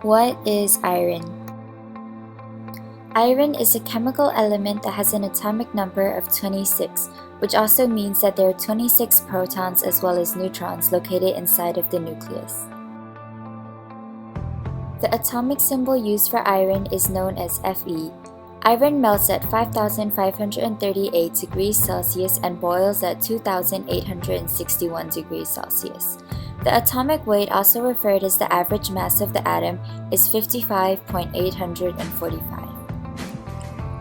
What is iron? Iron is a chemical element that has an atomic number of 26, which also means that there are 26 protons as well as neutrons located inside of the nucleus. The atomic symbol used for iron is known as Fe. Iron melts at 5,538 degrees Celsius and boils at 2,861 degrees Celsius. The atomic weight, also referred as the average mass of the atom, is 55.845.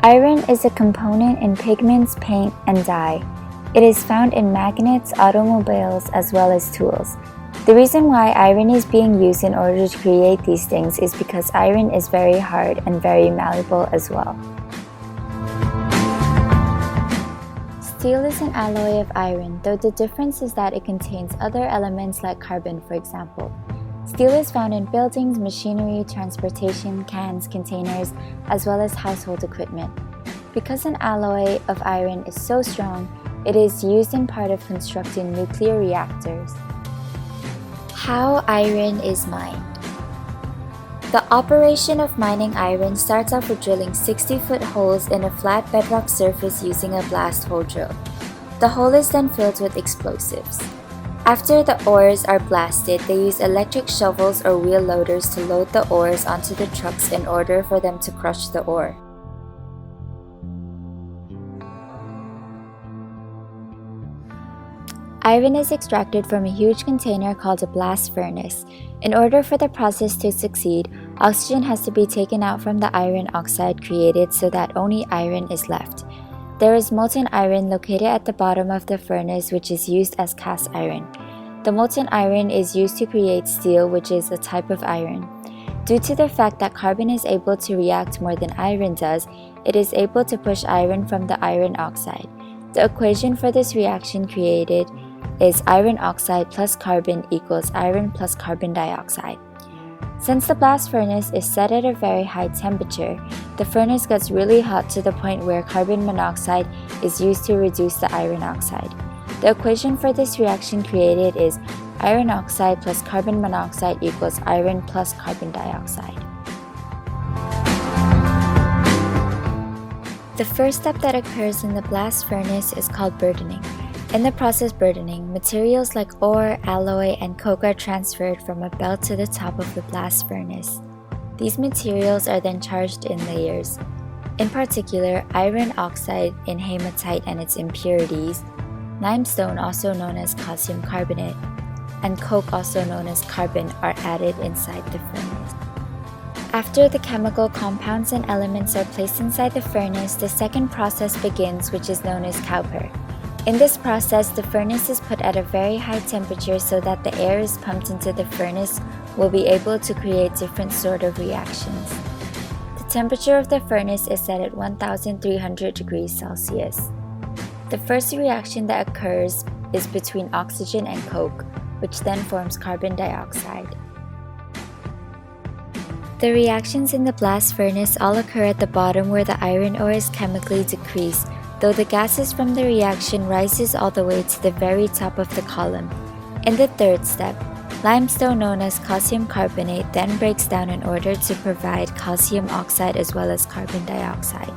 Iron is a component in pigments, paint, and dye. It is found in magnets, automobiles, as well as tools. The reason why iron is being used in order to create these things is because iron is very hard and very malleable as well. Steel is an alloy of iron, though the difference is that it contains other elements like carbon, for example. Steel is found in buildings, machinery, transportation, cans, containers, as well as household equipment. Because an alloy of iron is so strong, it is used in part of constructing nuclear reactors. How iron is mined. The operation of mining iron starts off with drilling 60-foot holes in a flat bedrock surface using a blast hole drill. The hole is then filled with explosives. After the ores are blasted, they use electric shovels or wheel loaders to load the ores onto the trucks in order for them to crush the ore. Iron is extracted from a huge container called a blast furnace. In order for the process to succeed, oxygen has to be taken out from the iron oxide created so that only iron is left. There is molten iron located at the bottom of the furnace, which is used as cast iron. The molten iron is used to create steel, which is a type of iron. Due to the fact that carbon is able to react more than iron does, it is able to push iron from the iron oxide. The equation for this reaction created is iron oxide plus carbon equals iron plus carbon dioxide. Since the blast furnace is set at a very high temperature, the furnace gets really hot to the point where carbon monoxide is used to reduce the iron oxide. The equation for this reaction created is iron oxide plus carbon monoxide equals iron plus carbon dioxide. The first step that occurs in the blast furnace is called burdening. In the process burdening, materials like ore, alloy, and coke are transferred from a belt to the top of the blast furnace. These materials are then charged in layers. In particular, iron oxide in hematite and its impurities, limestone, also known as calcium carbonate, and coke, also known as carbon, are added inside the furnace. After the chemical compounds and elements are placed inside the furnace, the second process begins, which is known as cowper. In this process, the furnace is put at a very high temperature so that the air is pumped into the furnace will be able to create different sort of reactions. The temperature of the furnace is set at 1,300 degrees Celsius. The first reaction that occurs is between oxygen and coke, which then forms carbon dioxide. The reactions in the blast furnace all occur at the bottom where the iron ore is chemically decreased, though the gases from the reaction rises all the way to the very top of the column. In the third step, limestone known as calcium carbonate then breaks down in order to provide calcium oxide as well as carbon dioxide.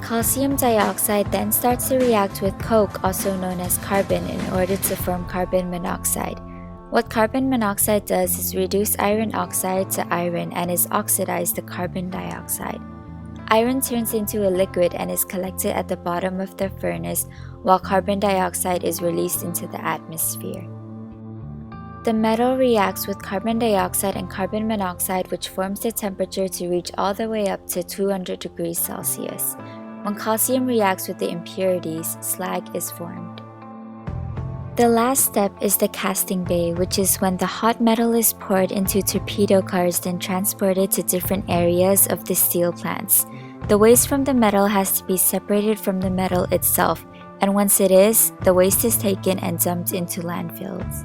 Calcium dioxide then starts to react with coke, also known as carbon, in order to form carbon monoxide. What carbon monoxide does is reduce iron oxide to iron and is oxidized to carbon dioxide. Iron turns into a liquid and is collected at the bottom of the furnace, while carbon dioxide is released into the atmosphere. The metal reacts with carbon dioxide and carbon monoxide, which forms the temperature to reach all the way up to 200 degrees Celsius. When calcium reacts with the impurities, slag is formed. The last step is the casting bay, which is when the hot metal is poured into torpedo cars then transported to different areas of the steel plants. The waste from the metal has to be separated from the metal itself, and once it is, the waste is taken and dumped into landfills.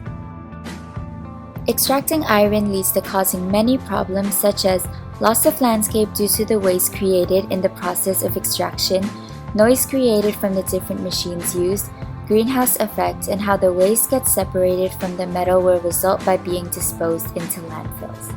Extracting iron leads to causing many problems such as loss of landscape due to the waste created in the process of extraction, noise created from the different machines used, greenhouse effect, and how the waste gets separated from the metal will result by being disposed into landfills.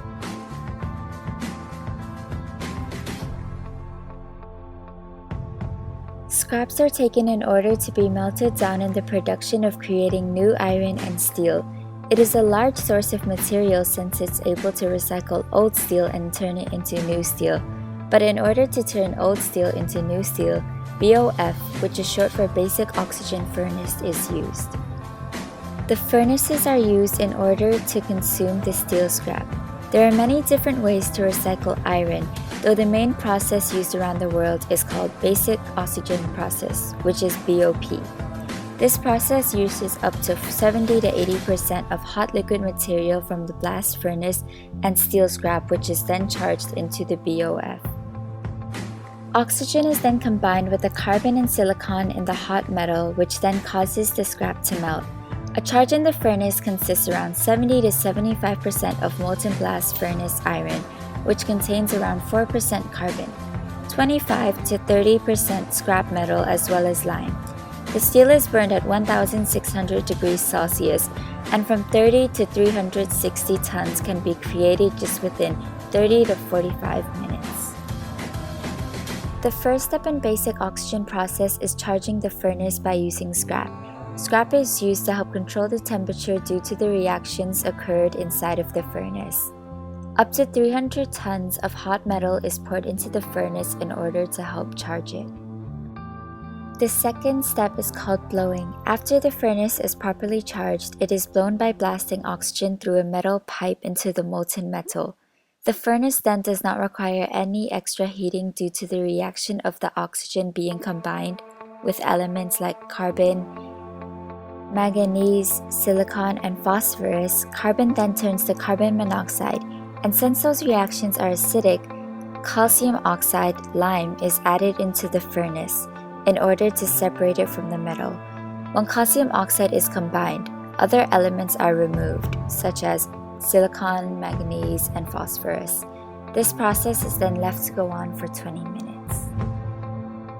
Scraps are taken in order to be melted down in the production of creating new iron and steel. It is a large source of material since it's able to recycle old steel and turn it into new steel. But in order to turn old steel into new steel, BOF, which is short for basic oxygen furnace, is used. The furnaces are used in order to consume the steel scrap. There are many different ways to recycle iron, though the main process used around the world is called basic oxygen process, which is BOP. This process uses up to 70 to 80% of hot liquid material from the blast furnace and steel scrap, which is then charged into the BOF. Oxygen is then combined with the carbon and silicon in the hot metal, which then causes the scrap to melt. A charge in the furnace consists around 70 to 75% of molten blast furnace iron, which contains around 4% carbon, 25 to 30% scrap metal, as well as lime. The steel is burned at 1,600 degrees Celsius, and from 30 to 360 tons can be created just within 30 to 45 minutes. The first step in basic oxygen process is charging the furnace by using scrap. Scrap is used to help control the temperature due to the reactions occurred inside of the furnace. Up to 300 tons of hot metal is poured into the furnace in order to help charge it. The second step is called blowing. After the furnace is properly charged, it is blown by blasting oxygen through a metal pipe into the molten metal. The furnace then does not require any extra heating due to the reaction of the oxygen being combined with elements like carbon, manganese, silicon, and phosphorus. Carbon then turns to carbon monoxide, and since those reactions are acidic, calcium oxide, lime, is added into the furnace in order to separate it from the metal. When calcium oxide is combined, other elements are removed, such as silicon, manganese, and phosphorus. This process is then left to go on for 20 minutes.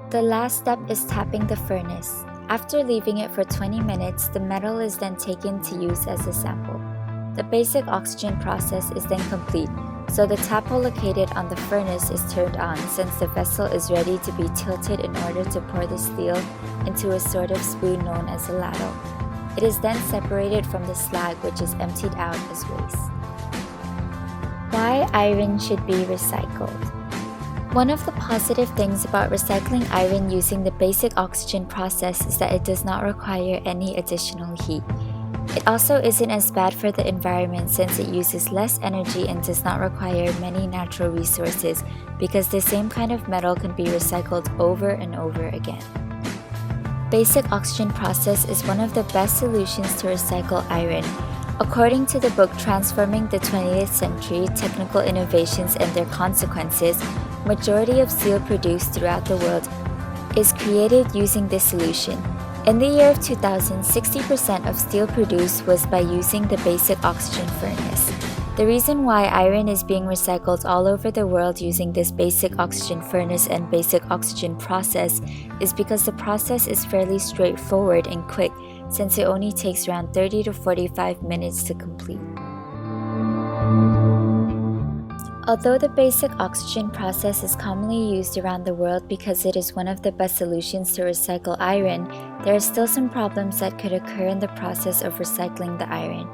The last step is tapping the furnace. After leaving it for 20 minutes, the metal is then taken to use as a sample. The basic oxygen process is then complete, so the tap hole located on the furnace is turned on since the vessel is ready to be tilted in order to pour the steel into a sort of spoon known as a ladle. It is then separated from the slag, which is emptied out as waste. Why iron should be recycled? One of the positive things about recycling iron using the basic oxygen process is that it does not require any additional heat. It also isn't as bad for the environment since it uses less energy and does not require many natural resources because the same kind of metal can be recycled over and over again. Basic oxygen process is one of the best solutions to recycle iron. According to the book Transforming the 20th Century, Technical Innovations and Their Consequences, majority of steel produced throughout the world is created using this solution. In the year of 2000, 60% of steel produced was by using the basic oxygen furnace. The reason why iron is being recycled all over the world using this basic oxygen furnace and basic oxygen process is because the process is fairly straightforward and quick since it only takes around 30 to 45 minutes to complete. Although the basic oxygen process is commonly used around the world because it is one of the best solutions to recycle iron, there are still some problems that could occur in the process of recycling the iron.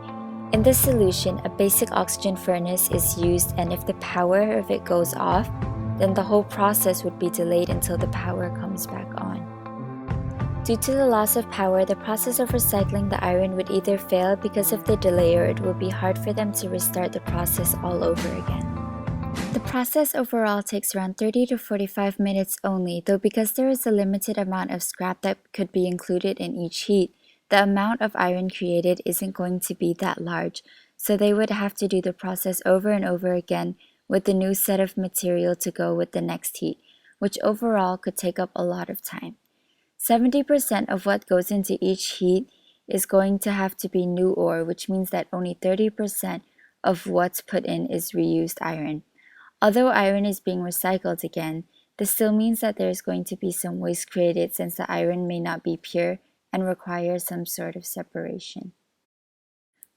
In this solution, a basic oxygen furnace is used, and if the power of it goes off, then the whole process would be delayed until the power comes back on. Due to the loss of power, the process of recycling the iron would either fail because of the delay or it will be hard for them to restart the process all over again. The process overall takes around 30 to 45 minutes only, though because there is a limited amount of scrap that could be included in each heat, the amount of iron created isn't going to be that large, so they would have to do the process over and over again with a new set of material to go with the next heat, which overall could take up a lot of time. 70% of what goes into each heat is going to have to be new ore, which means that only 30% of what's put in is reused iron. Although iron is being recycled again, this still means that there is going to be some waste created since the iron may not be pure and require some sort of separation.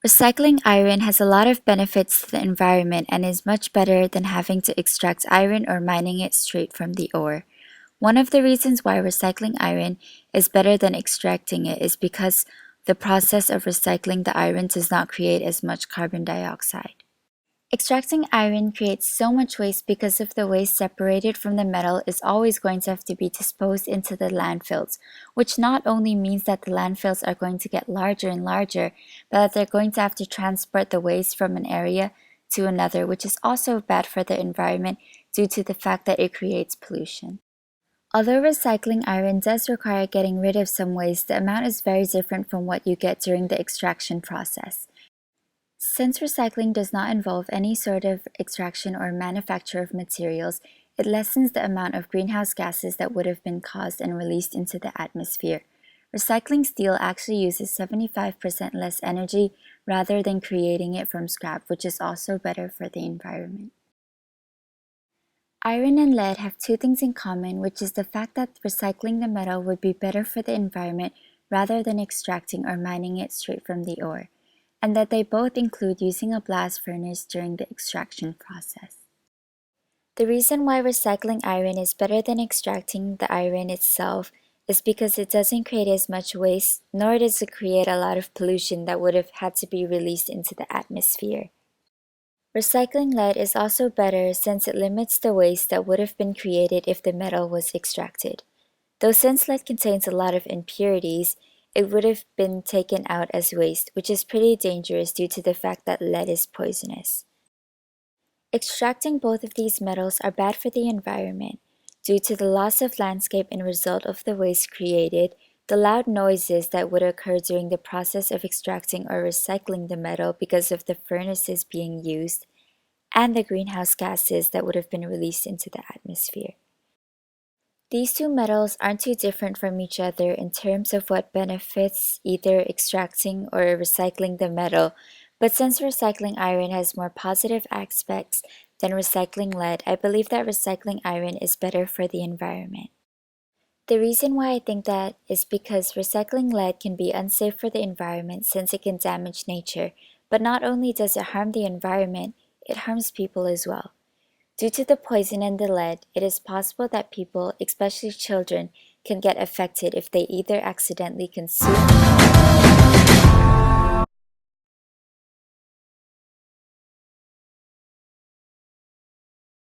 Recycling iron has a lot of benefits to the environment and is much better than having to extract iron or mining it straight from the ore. One of the reasons why recycling iron is better than extracting it is because the process of recycling the iron does not create as much carbon dioxide. Extracting iron creates so much waste because of the waste separated from the metal is always going to have to be disposed into the landfills, which not only means that the landfills are going to get larger and larger, but that they're going to have to transport the waste from an area to another, which is also bad for the environment due to the fact that it creates pollution. Although recycling iron does require getting rid of some waste, the amount is very different from what you get during the extraction process. Since recycling does not involve any sort of extraction or manufacture of materials, it lessens the amount of greenhouse gases that would have been caused and released into the atmosphere. Recycling steel actually uses 75% less energy rather than creating it from scrap, which is also better for the environment. Iron and lead have two things in common, which is the fact that recycling the metal would be better for the environment rather than extracting or mining it straight from the ore, and that they both include using a blast furnace during the extraction process. The reason why recycling iron is better than extracting the iron itself is because it doesn't create as much waste, nor does it create a lot of pollution that would have had to be released into the atmosphere. Recycling lead is also better since it limits the waste that would have been created if the metal was extracted. Though since lead contains a lot of impurities, it would have been taken out as waste, which is pretty dangerous due to the fact that lead is poisonous. Extracting both of these metals are bad for the environment due to the loss of landscape and result of the waste created, the loud noises that would occur during the process of extracting or recycling the metal because of the furnaces being used, and the greenhouse gases that would have been released into the atmosphere. These two metals aren't too different from each other in terms of what benefits either extracting or recycling the metal, but since recycling iron has more positive aspects than recycling lead, I believe that recycling iron is better for the environment. The reason why I think that is because recycling lead can be unsafe for the environment since it can damage nature, but not only does it harm the environment, it harms people as well. Due to the poison in the lead, it is possible that people, especially children, can get affected if they either accidentally consume